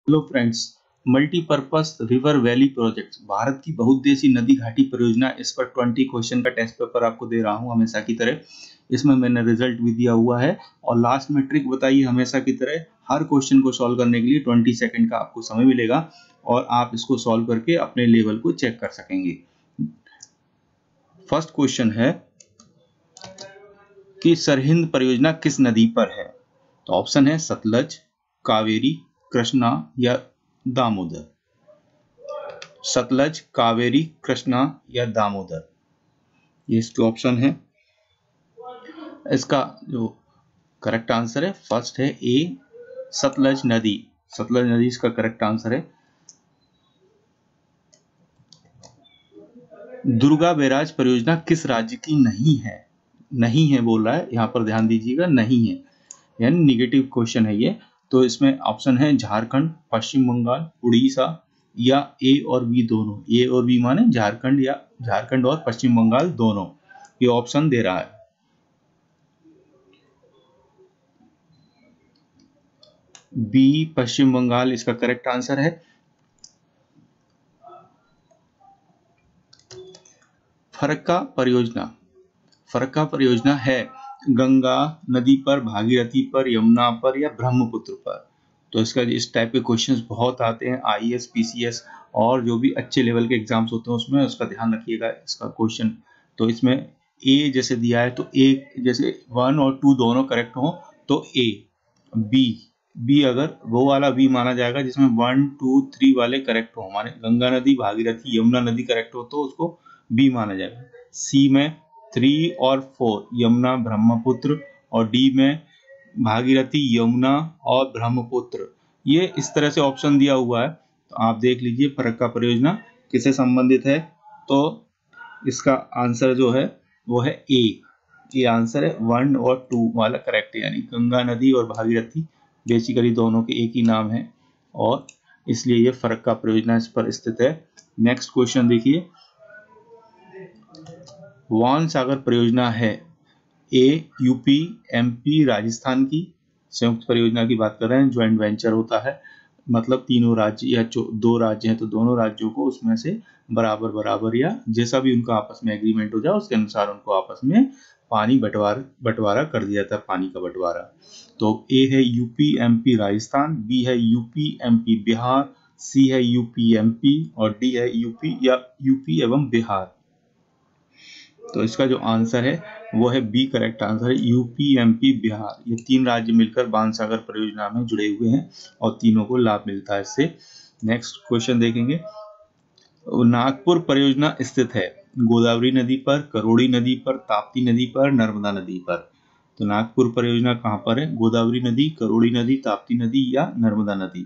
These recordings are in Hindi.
Hello friends, multipurpose river valley project Bharat की बहुउद्देशीय नदी घाटी परियोजना। इस पर 20 क्वेश्चन का टेस्ट पेपर आपको दे रहा हूं हमेशा की तरह। इसमें मैंने रिजल्ट भी दिया हुआ है और लास्ट में ट्रिक बताई है। हमेशा की तरह हर क्वेश्चन को सॉल्व करने के लिए 20 सेकंड का आपको समय मिलेगा और आप इसको सॉल्व करके अपने लेवल को चेक कर सकेंगे। फर्स्ट क्वेश्चन है कि सरहिंद परियोजना किस नदी पर है? तो ऑप्शन है सतलज, कावेरी, कृष्णा या दामोदर। सतलज, कावेरी, कृष्णा या दामोदर, ये इसके ऑप्शन है। इसका जो करेक्ट आंसर है फर्स्ट है ए, सतलज नदी। सतलज नदी इसका करेक्ट आंसर है। दुर्गा बैराज परियोजना किस राज्य की नहीं है? नहीं है बोल रहा है, यहां पर ध्यान दीजिएगा, नहीं है यानी निगेटिव क्वेश्चन है ये। तो इसमें ऑप्शन है झारखंड, पश्चिम बंगाल, उड़ीसा या ए और बी दोनों। ए और बी माने झारखंड या झारखंड और पश्चिम बंगाल दोनों, ये ऑप्शन दे रहा है। बी पश्चिम बंगाल इसका करेक्ट आंसर है। फरक्का परियोजना, फरक्का परियोजना है गंगा नदी पर, भागीरथी पर, यमुना पर या ब्रह्मपुत्र पर। तो इसका इस टाइप के क्वेश्चंस बहुत आते हैं आईएएस, पीसीएस और जो भी अच्छे लेवल के एग्जाम्स होते हैं उसमें, उसका ध्यान रखिएगा इसका क्वेश्चन। तो इसमें ए जैसे दिया है तो ए जैसे 1 और 2 दोनों करेक्ट हो तो ए। बी अगर वो वाला बी माना जाएगा जिसमें 1, 2, 3 वाले करेक्ट हो, माने गंगा नदी, भागीरथी, यमुना नदी करेक्ट हो तो उसको बी माना जाएगा। सी में 3 और 4 यमुना, ब्रह्मपुत्र, और डी में भागीरथी, यमुना और ब्रह्मपुत्र। ये इस तरह से ऑप्शन दिया हुआ है, तो आप देख लीजिए फरक्का परियोजना किससे संबंधित है। तो इसका आंसर जो है वो है ए। ये आंसर है 1 और 2 वाला करेक्ट है, यानी गंगा नदी और भागीरथी बेसिकली दोनों के एक ही नाम है और इसलिए ये फरक्का परियोजना इस पर स्थित है। नेक्स्ट क्वेश्चन देखिए, वान सागर परियोजना है ए यूपी, एमपी, राजस्थान की संयुक्त परियोजना की बात कर रहे हैं। ज्वाइंट वेंचर होता है, मतलब तीनों राज्य या 2 राज्य हैं तो दोनों राज्यों को उसमें से बराबर बराबर या जैसा भी उनका आपस में एग्रीमेंट हो जाए उसके अनुसार उनको आपस में पानी बंटवारा कर दिया जाता है, पानी का बंटवारा। तो ए है यूपी, एमपी, राजस्थान, बी है यूपी, एमपी, बिहार, सी है यूपी, एमपी और डी है यूपी या यूपी एवं बिहार। तो इसका जो आंसर है वो है बी करेक्ट आंसर है, यूपी, एमपी, बिहार। ये 3 राज्य मिलकर बाण सागर परियोजना में जुड़े हुए हैं और तीनों को लाभ मिलता है इससे। नेक्स्ट क्वेश्चन देखेंगे, नागपुर परियोजना स्थित है गोदावरी नदी पर, करोड़ी नदी पर, ताप्ती नदी पर, नर्मदा नदी पर। तो नागपुर परियोजना कहां पर है? गोदावरी नदी, करोड़ी नदी, ताप्ती नदी या नर्मदा नदी।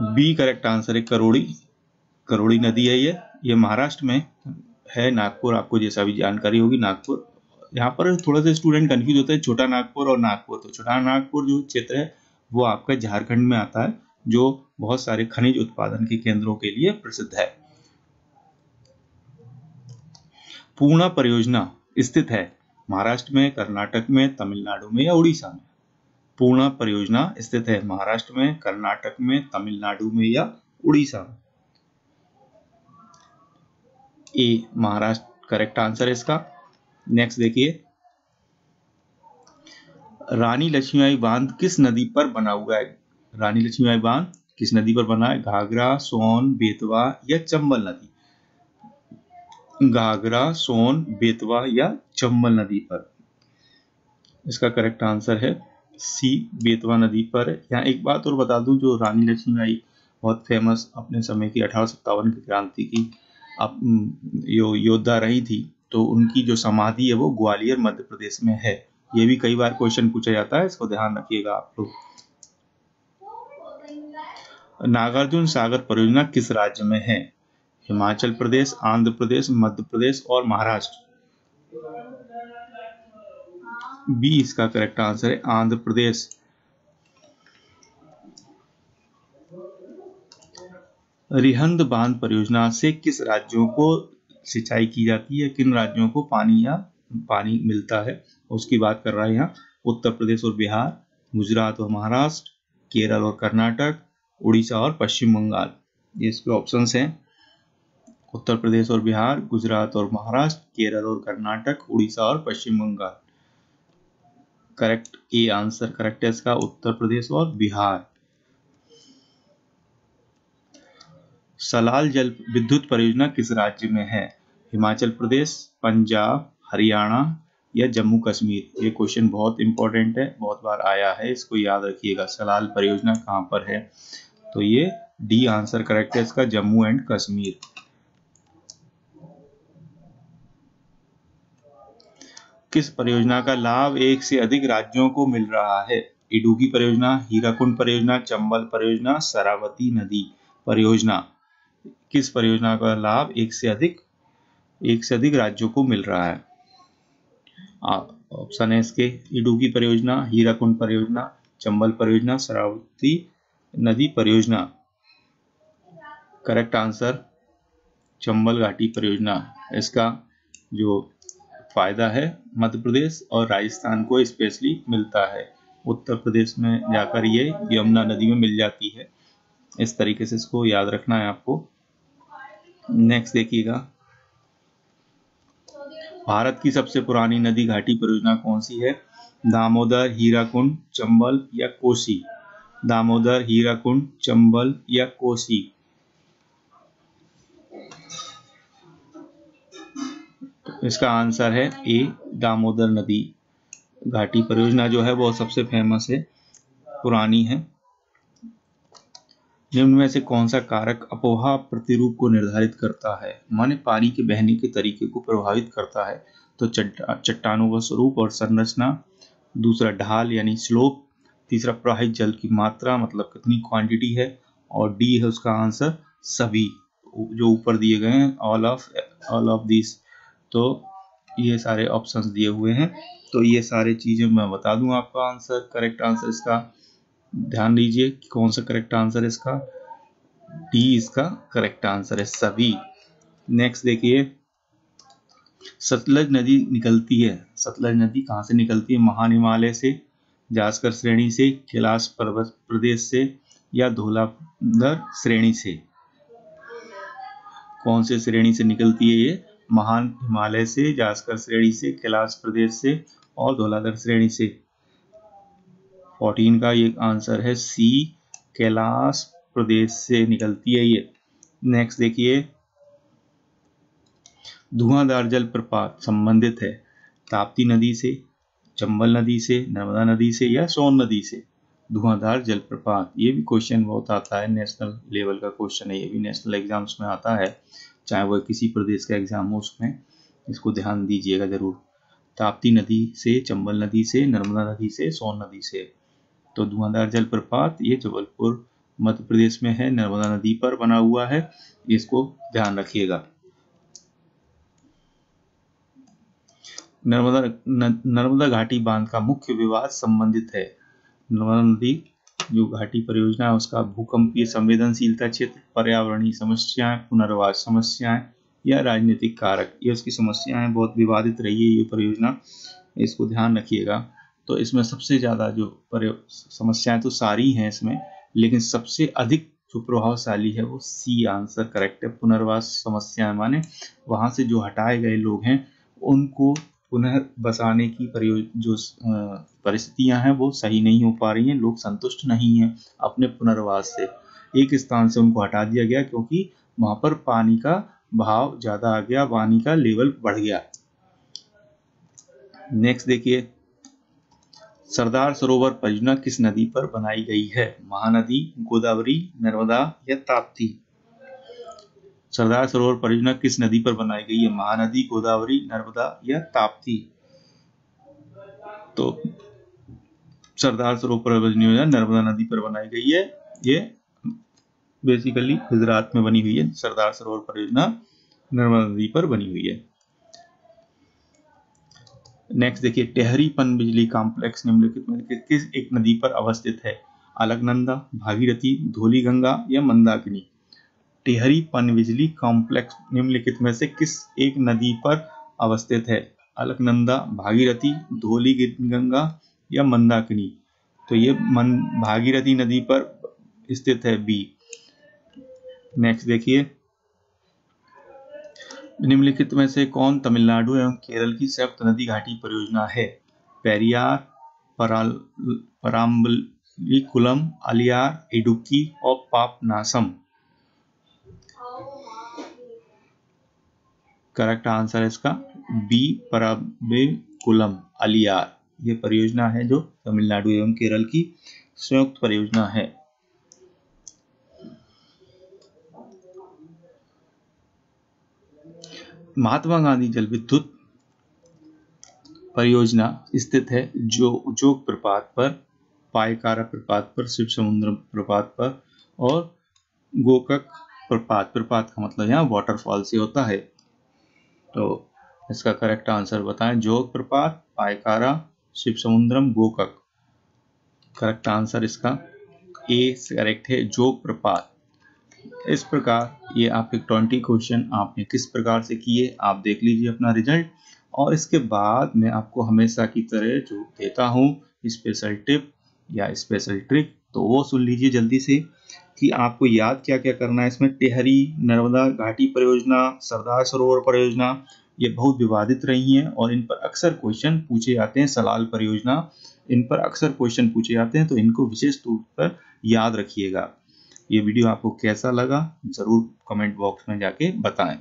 बी करेक्ट आंसर है, करोड़ी नदी है ये महाराष्ट्र में है। नागपुर आपको जैसा भी जानकारी होगी, नागपुर, यहाँ पर थोड़ा सा स्टूडेंट कंफ्यूज होता है छोटा नागपुर और नागपुर। तो छोटा नागपुर जो क्षेत्र है वो आपका झारखंड में आता है, जो बहुत सारे खनिज उत्पादन के केंद्रों के लिए प्रसिद्ध है। पूर्णा परियोजना स्थित है महाराष्ट्र में, कर्नाटक में, तमिलनाडु में या उड़ीसा में। पूर्णा परियोजना स्थित है महाराष्ट्र में, कर्नाटक में, तमिलनाडु में या उड़ीसा में। ए महाराष्ट्र करेक्ट आंसर है इसका। नेक्स्ट देखिए, रानी लक्ष्मीबाई बांध किस नदी पर बना हुआ है? रानी लक्ष्मीबाई बांध किस नदी पर बना है? घाघरा, सोन, बेतवा या चंबल नदी। घाघरा, सोन, बेतवा या चंबल नदी पर। इसका करेक्ट आंसर है सी, बेतवा नदी पर। यहाँ एक बात और बता दूं, जो रानी लक्ष्मीबाई बहुत फेमस अपने समय की 1857 की क्रांति की योद्धा रही थी, तो उनकी जो समाधि है वो ग्वालियर मध्य प्रदेश में है। ये भी कई बार क्वेश्चन पूछा जाता है, इसको ध्यान रखिएगा आप लोग। नागार्जुन सागर परियोजना किस राज्य में है? हिमाचल प्रदेश, आंध्र प्रदेश, मध्य प्रदेश और महाराष्ट्र। बी इसका करेक्ट आंसर है, आंध्र प्रदेश। रिहंद बांध परियोजना से किस राज्यों को सिंचाई की जाती है? किन राज्यों को पानी मिलता है उसकी बात कर रहा है यहाँ। उत्तर प्रदेश और बिहार, गुजरात और महाराष्ट्र, केरल और कर्नाटक, उड़ीसा और पश्चिम बंगाल। ये इसके ऑप्शंस हैं। उत्तर प्रदेश और बिहार, गुजरात और महाराष्ट्र, केरल और कर्नाटक, उड़ीसा और Paschim Bengal. Correct A answer correct है इसका उत्तर प्रदेश और बिहार। सलाल जल विद्युत परियोजना किस राज्य में है? हिमाचल प्रदेश, पंजाब, हरियाणा या जम्मू कश्मीर। ये क्वेश्चन बहुत इंपॉर्टेंट है, बहुत बार आया है, इसको याद रखिएगा। सलाल परियोजना कहां पर है? तो ये डी आंसर करेक्ट है इसका, जम्मू एंड कश्मीर। किस परियोजना का लाभ एक से अधिक राज्यों को मिल रहा है? इडुक्की परियोजना, हीराकुंड परियोजना, चंबल परियोजना, शरावती नदी परियोजना। किस परियोजना का लाभ एक से अधिक राज्यों को मिल रहा है? ऑप्शन है इसके इडुक्की परियोजना, हीराकुंड परियोजना, चंबल परियोजना, शरावती नदी परियोजना। करेक्ट आंसर चंबल घाटी परियोजना। इसका जो फायदा है मध्य प्रदेश और राजस्थान को स्पेशली मिलता है। उत्तर प्रदेश में जाकर ये यमुना नदी में मिल जाती है। इस तरीके से इसको याद रखना है आपको। नेक्स्ट देखिएगा, भारत की सबसे पुरानी नदी घाटी परियोजना कौन सी है? दामोदर, हीराकुंड, चंबल या कोसी। दामोदर, हीराकुंड, चंबल या कोसी। इसका आंसर है ए दामोदर नदी घाटी परियोजना जो है वो सबसे फेमस है, पुरानी है। निम्न में से कौन सा कारक अपोहा प्रतिरूप को निर्धारित करता है? माने पानी के बहने के तरीके को प्रभावित करता है। तो चट्टानों का स्वरूप और संरचना, दूसरा ढाल यानी स्लोप, तीसरा प्रवाहित जल की मात्रा मतलब कितनी क्वांटिटी है, और डी है उसका आंसर सभी जो ऊपर दिए गए हैं, ऑल ऑफ दिस। तो ये सारे ऑप्शंस दिए हुए हैं। तो ये सारी चीजें मैं बता दूं आपका आंसर। करेक्ट आंसर इसका ध्यान दीजिए कि कौन सा करेक्ट आंसर है इसका, डी इसका करेक्ट आंसर है सभी। नेक्स्ट देखिए, सतलज नदी निकलती है, सतलज नदी कहां से निकलती है? महान हिमालय से, जास्कर श्रेणी से, कैलाश पर्वत प्रदेश से या धौलाधर श्रेणी से। कौन से श्रेणी से निकलती है ये? महान हिमालय से, जास्कर श्रेणी से, कैलाश प्रदेश से और धौलाधर श्रेणी से। 14 का ये आंसर है सी, कैलाश प्रदेश से निकलती है ये। नेक्स्ट देखिए, धुआंधार जलप्रपात संबंधित है ताप्ती नदी से, चंबल नदी से, नर्मदा नदी से या सोन नदी से। धुआंधार जलप्रपात, ये भी क्वेश्चन बहुत आता है, नेशनल लेवल का क्वेश्चन है, ये भी नेशनल एग्जाम्स में आता है, चाहे वह किसी प्रदेश का एग्जाम हो उसमें इसको ध्यान दीजिएगा जरूर। ताप्ती नदी से, चंबल नदी से, नर्मदा नदी से, सोन नदी से। तो धुआंधार जलप्रपात ये जबलपुर मध्य प्रदेश में है, नर्मदा नदी पर बना हुआ है, इसको ध्यान रखिएगा। नर्मदा घाटी बांध का मुख्य विवाद संबंधित है। नर्मदा नदी जो घाटी परियोजना है उसका भूकंपीय संवेदनशीलता क्षेत्र, पर्यावरणीय समस्याएं, पुनर्वास समस्याएं या राजनीतिक कारक। ये उसकी समस्याएं बहुत विवादित रही है ये परियोजना, इसको ध्यान रखिएगा। तो इसमें सबसे ज्यादा जो समस्याएं तो सारी हैं इसमें, लेकिन सबसे अधिक जो प्रभावशाली है वो सी आंसर करेक्ट है, पुनर्वास समस्याएं। माने वहां से जो हटाए गए लोग हैं उनको पुनः बसाने की जो परिस्थितियां हैं वो सही नहीं हो पा रही हैं, लोग संतुष्ट नहीं हैं अपने पुनर्वास से। एक स्थान से उनको हटा दिया गया क्योंकि वहां पर पानी का भाव ज्यादा आ गया, पानी का लेवल बढ़ गया। नेक्स्ट देखिए, सरदार सरोवर परियोजना किस नदी पर बनाई गई है? महानदी, गोदावरी, नर्मदा या ताप्ती। सरदार सरोवर परियोजना किस नदी पर बनाई गई है? महानदी, गोदावरी, नर्मदा या ताप्ती। तो सरदार सरोवर परियोजना नर्मदा नदी पर बनाई गई है, ये बेसिकली गुजरात में बनी हुई है। सरदार सरोवर परियोजना नर्मदा नदी पर बनी हुई है। नेक्स्ट देखिए, टेहरी पनबिजली कॉम्प्लेक्स निम्नलिखित में किस एक नदी पर अवस्थित है? अलकनंदा, भागीरथी, धौलीगंगा या मंदाकिनी। टेहरी पनबिजली कॉम्प्लेक्स निम्नलिखित में से किस एक नदी पर अवस्थित है? अलकनंदा, भागीरथी, धौलीगंगा या मंदाकिनी। तो ये भागीरथी नदी पर स्थित है, बी। नेक्स्ट देखिए, निम्नलिखित में से कौन तमिलनाडु एवं केरल की संयुक्त नदी घाटी परियोजना है? पेरियार, पराम्बलिकुलम, अलियार, इडुक्की और पापनासम। करेक्ट आंसर है इसका बी, पराम्बलिकुलम, अलियार। ये परियोजना है जो तमिलनाडु एवं केरल की संयुक्त परियोजना है। महात्मा गांधी जल विद्युत परियोजना स्थित है जोग प्रपात पर, पायकारा प्रपात पर, शिव समुद्र प्रपात पर और गोकक प्रपात। प्रपात का मतलब यहाँ वाटरफॉल से होता है। तो इसका करेक्ट आंसर बताएं। जोग प्रपात, पायकारा, शिव समुद्रम, गोकक। करेक्ट आंसर इसका ए करेक्ट है, जोग प्रपात। इस प्रकार ये आपके 20 क्वेश्चन आपने किस प्रकार से किए आप देख लीजिए अपना रिजल्ट। और इसके बाद मैं आपको हमेशा की तरह जो देता हूँ स्पेशल टिप या स्पेशल ट्रिक, तो वो सुन लीजिए जल्दी से कि आपको याद क्या क्या करना है इसमें। टिहरी नर्मदा घाटी परियोजना, सरदार सरोवर परियोजना, ये बहुत विवादित रही हैं और इन पर अक्सर क्वेश्चन पूछे जाते हैं। सलाल परियोजना, इन पर अक्सर क्वेश्चन पूछे जाते हैं, तो इनको विशेष तौर पर याद रखिएगा। ये वीडियो आपको कैसा लगा जरूर कमेंट बॉक्स में जाके बताएं।